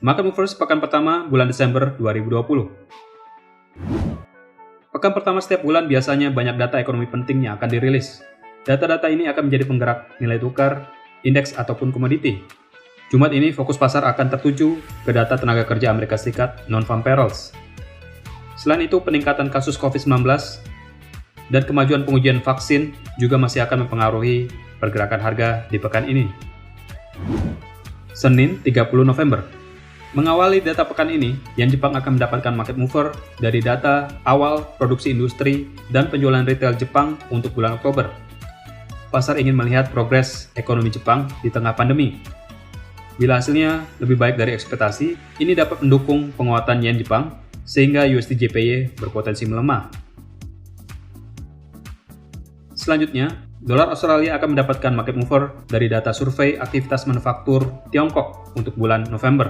Market Movers pekan pertama bulan Desember 2020. Pekan pertama setiap bulan biasanya banyak data ekonomi penting yang akan dirilis. Data-data ini akan menjadi penggerak nilai tukar, indeks ataupun komoditi. Jumat ini fokus pasar akan tertuju ke data tenaga kerja Amerika Serikat non-farm payrolls. Selain itu, peningkatan kasus COVID-19 dan kemajuan pengujian vaksin juga masih akan mempengaruhi pergerakan harga di pekan ini. Senin 30 November. Mengawali data pekan ini, yen Jepang akan mendapatkan market mover dari data awal produksi industri dan penjualan retail Jepang untuk bulan Oktober. Pasar ingin melihat progres ekonomi Jepang di tengah pandemi. Bila hasilnya lebih baik dari ekspektasi, ini dapat mendukung penguatan yen Jepang sehingga USD JPY berpotensi melemah. Selanjutnya, dolar Australia akan mendapatkan market mover dari data survei aktivitas manufaktur Tiongkok untuk bulan November.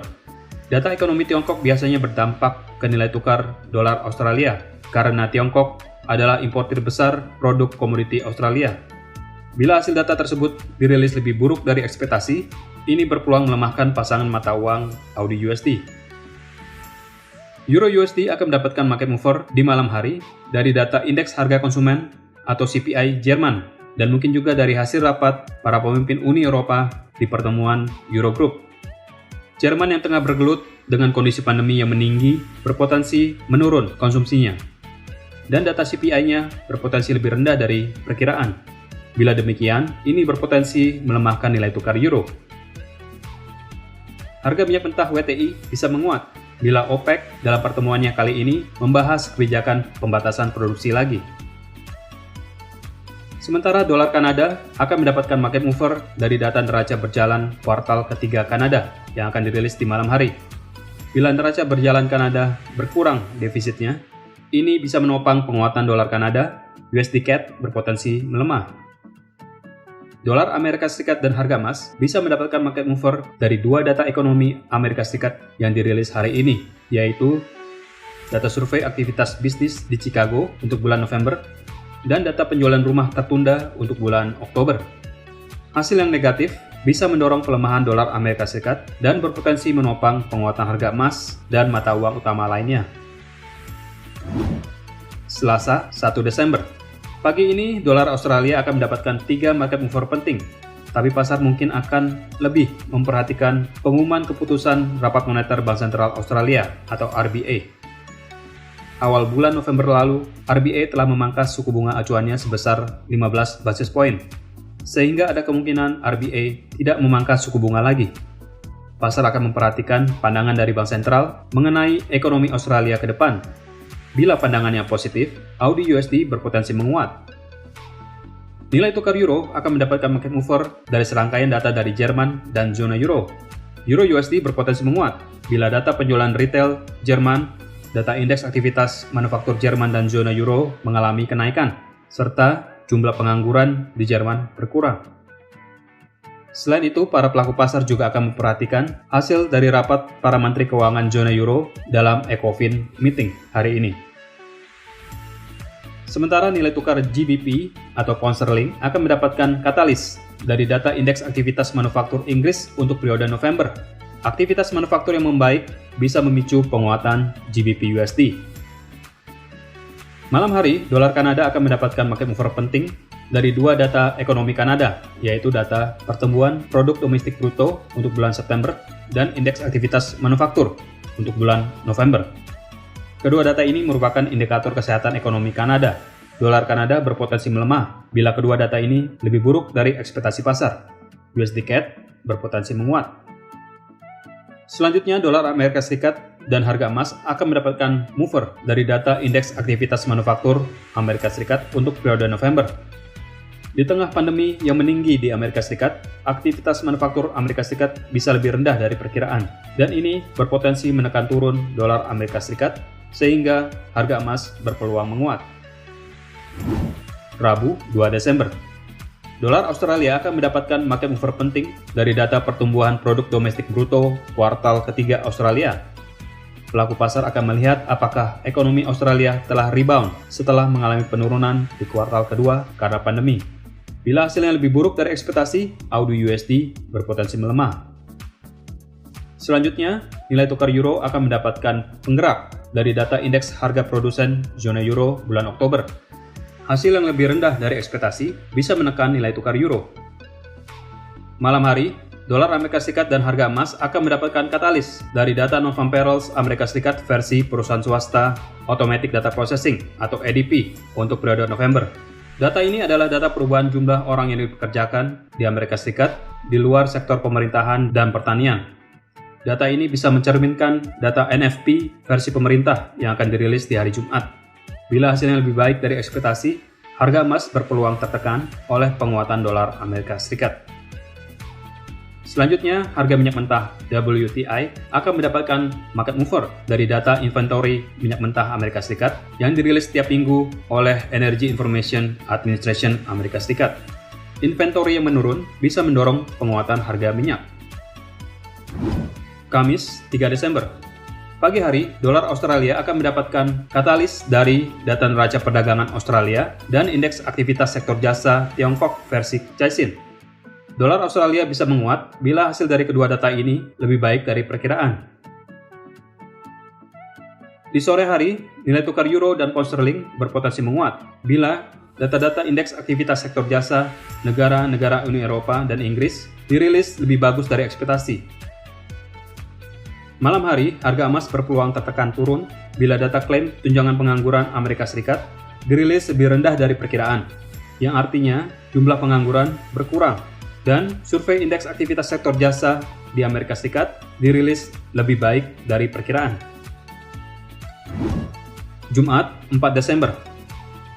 Data ekonomi Tiongkok biasanya berdampak ke nilai tukar dolar Australia karena Tiongkok adalah importir besar produk komoditi Australia. Bila hasil data tersebut dirilis lebih buruk dari ekspektasi, ini berpeluang melemahkan pasangan mata uang AUD/USD. Euro USD akan mendapatkan market mover di malam hari dari data indeks harga konsumen atau CPI Jerman dan mungkin juga dari hasil rapat para pemimpin Uni Eropa di pertemuan Eurogroup. Jerman yang tengah bergelut dengan kondisi pandemi yang meninggi berpotensi menurun konsumsinya. Dan data CPI-nya berpotensi lebih rendah dari perkiraan. Bila demikian, ini berpotensi melemahkan nilai tukar euro. Harga minyak mentah WTI bisa menguat bila OPEC dalam pertemuannya kali ini membahas kebijakan pembatasan produksi lagi. Sementara dolar Kanada akan mendapatkan market mover dari data neraca berjalan kuartal ketiga Kanada yang akan dirilis di malam hari. Bila neraca berjalan Kanada berkurang defisitnya, ini bisa menopang penguatan dolar Kanada, USD CAD berpotensi melemah. Dolar Amerika Serikat dan harga emas bisa mendapatkan market mover dari dua data ekonomi Amerika Serikat yang dirilis hari ini, yaitu data survei aktivitas bisnis di Chicago untuk bulan November dan data penjualan rumah tertunda untuk bulan Oktober. Hasil yang negatif bisa mendorong pelemahan dolar Amerika Serikat dan berpotensi menopang penguatan harga emas dan mata uang utama lainnya. Selasa 1 Desember. Pagi ini dolar Australia akan mendapatkan 3 market mover penting, tapi pasar mungkin akan lebih memperhatikan pengumuman keputusan Rapat Moneter Bank Sentral Australia atau RBA. Awal bulan November lalu, RBA telah memangkas suku bunga acuannya sebesar 15 basis point, sehingga ada kemungkinan RBA tidak memangkas suku bunga lagi. Pasar akan memperhatikan pandangan dari Bank Sentral mengenai ekonomi Australia ke depan. Bila pandangannya positif, AUD/USD berpotensi menguat. Nilai tukar euro akan mendapatkan market mover dari serangkaian data dari Jerman dan zona euro. Euro USD berpotensi menguat bila data penjualan retail Jerman, data indeks aktivitas manufaktur Jerman dan zona euro mengalami kenaikan, serta jumlah pengangguran di Jerman berkurang. Selain itu, para pelaku pasar juga akan memperhatikan hasil dari rapat para menteri keuangan zona euro dalam ECOFIN meeting hari ini. Sementara nilai tukar GBP atau pound sterling akan mendapatkan katalis dari data indeks aktivitas manufaktur Inggris untuk periode November. Aktivitas manufaktur yang membaik bisa memicu penguatan GBP USD. Malam hari, dolar Kanada akan mendapatkan market mover penting dari dua data ekonomi Kanada, yaitu data pertumbuhan produk domestik bruto untuk bulan September dan indeks aktivitas manufaktur untuk bulan November. Kedua data ini merupakan indikator kesehatan ekonomi Kanada. Dolar Kanada berpotensi melemah bila kedua data ini lebih buruk dari ekspektasi pasar. USD CAD berpotensi menguat. Selanjutnya, dolar Amerika Serikat dan harga emas akan mendapatkan mover dari data indeks aktivitas manufaktur Amerika Serikat untuk periode November. Di tengah pandemi yang meninggi di Amerika Serikat, aktivitas manufaktur Amerika Serikat bisa lebih rendah dari perkiraan, dan ini berpotensi menekan turun dolar Amerika Serikat sehingga harga emas berpeluang menguat. Rabu 2 Desember. Dolar Australia akan mendapatkan market mover penting dari data pertumbuhan produk domestik bruto kuartal ketiga Australia. Pelaku pasar akan melihat apakah ekonomi Australia telah rebound setelah mengalami penurunan di kuartal kedua karena pandemi. Bila hasilnya lebih buruk dari ekspektasi, AUD/USD berpotensi melemah. Selanjutnya, nilai tukar euro akan mendapatkan penggerak dari data indeks harga produsen zona euro bulan Oktober. Hasil yang lebih rendah dari ekspektasi bisa menekan nilai tukar euro. Malam hari, dolar Amerika Serikat dan harga emas akan mendapatkan katalis dari data non-farm payrolls Amerika Serikat versi perusahaan swasta Automatic Data Processing atau ADP untuk periode November. Data ini adalah data perubahan jumlah orang yang dipekerjakan di Amerika Serikat di luar sektor pemerintahan dan pertanian. Data ini bisa mencerminkan data NFP versi pemerintah yang akan dirilis di hari Jumat. Bila hasilnya lebih baik dari ekspektasi, harga emas berpeluang tertekan oleh penguatan dolar Amerika Serikat. Selanjutnya, harga minyak mentah WTI akan mendapatkan market mover dari data inventory minyak mentah Amerika Serikat yang dirilis setiap minggu oleh Energy Information Administration Amerika Serikat. Inventory yang menurun bisa mendorong penguatan harga minyak. Kamis, 3 Desember. Pagi hari, dolar Australia akan mendapatkan katalis dari data neraca perdagangan Australia dan indeks aktivitas sektor jasa Tiongkok versi Caixin. Dolar Australia bisa menguat bila hasil dari kedua data ini lebih baik dari perkiraan. Di sore hari, nilai tukar euro dan pound sterling berpotensi menguat bila data-data indeks aktivitas sektor jasa negara-negara Uni Eropa dan Inggris dirilis lebih bagus dari ekspektasi. Malam hari, harga emas berpeluang tertekan turun bila data klaim tunjangan pengangguran Amerika Serikat dirilis lebih rendah dari perkiraan, yang artinya jumlah pengangguran berkurang. Dan survei indeks aktivitas sektor jasa di Amerika Serikat dirilis lebih baik dari perkiraan. Jumat, 4 Desember.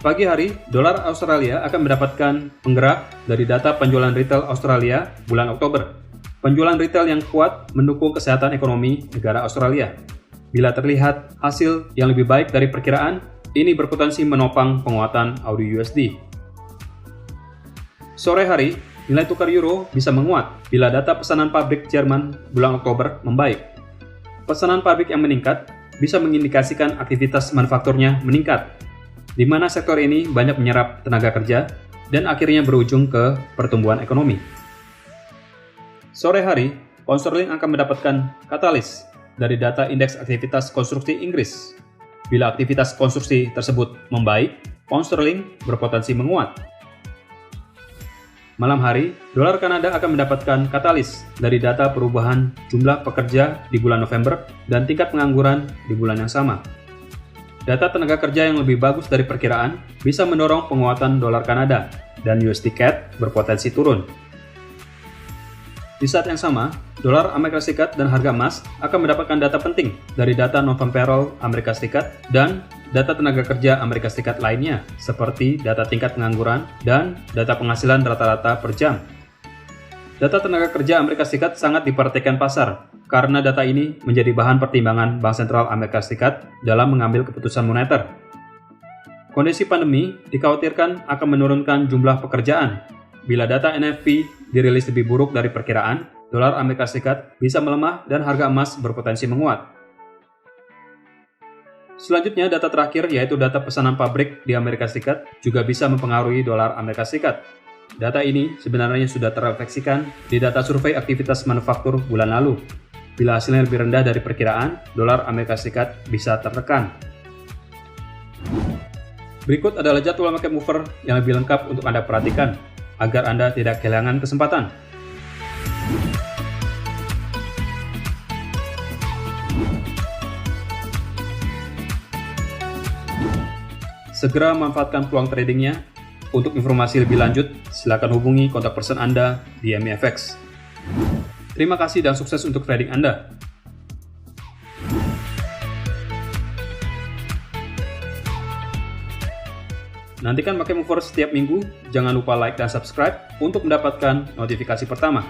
Pagi hari, dolar Australia akan mendapatkan penggerak dari data penjualan retail Australia bulan Oktober. Penjualan retail yang kuat mendukung kesehatan ekonomi negara Australia. Bila terlihat hasil yang lebih baik dari perkiraan, ini berpotensi menopang penguatan AUD/USD. Sore hari, nilai tukar euro bisa menguat bila data pesanan pabrik Jerman bulan Oktober membaik. Pesanan pabrik yang meningkat bisa mengindikasikan aktivitas manufakturnya meningkat, di mana sektor ini banyak menyerap tenaga kerja dan akhirnya berujung ke pertumbuhan ekonomi. Sore hari, pound sterling akan mendapatkan katalis dari data indeks aktivitas konstruksi Inggris. Bila aktivitas konstruksi tersebut membaik, pound sterling berpotensi menguat. Malam hari, dolar Kanada akan mendapatkan katalis dari data perubahan jumlah pekerja di bulan November dan tingkat pengangguran di bulan yang sama. Data tenaga kerja yang lebih bagus dari perkiraan bisa mendorong penguatan dolar Kanada dan USD CAD berpotensi turun. Di saat yang sama, dolar Amerika Serikat dan harga emas akan mendapatkan data penting dari data non-farm payroll Amerika Serikat dan data tenaga kerja Amerika Serikat lainnya, seperti data tingkat pengangguran dan data penghasilan rata-rata per jam. Data tenaga kerja Amerika Serikat sangat diperhatikan pasar, karena data ini menjadi bahan pertimbangan Bank Sentral Amerika Serikat dalam mengambil keputusan moneter. Kondisi pandemi dikhawatirkan akan menurunkan jumlah pekerjaan. Bila data NFP dirilis lebih buruk dari perkiraan, dolar Amerika Serikat bisa melemah dan harga emas berpotensi menguat. Selanjutnya, data terakhir yaitu data pesanan pabrik di Amerika Serikat juga bisa mempengaruhi dolar Amerika Serikat. Data ini sebenarnya sudah terrefleksikan di data survei aktivitas manufaktur bulan lalu. Bila hasilnya lebih rendah dari perkiraan, dolar Amerika Serikat bisa tertekan. Berikut adalah jadwal market mover yang lebih lengkap untuk Anda perhatikan, agar Anda tidak kehilangan kesempatan. Segera manfaatkan peluang tradingnya. Untuk informasi lebih lanjut, silakan hubungi kontak person Anda di MIFX. Terima kasih dan sukses untuk trading Anda. Nantikan Market Mover setiap minggu. Jangan lupa like dan subscribe untuk mendapatkan notifikasi pertama.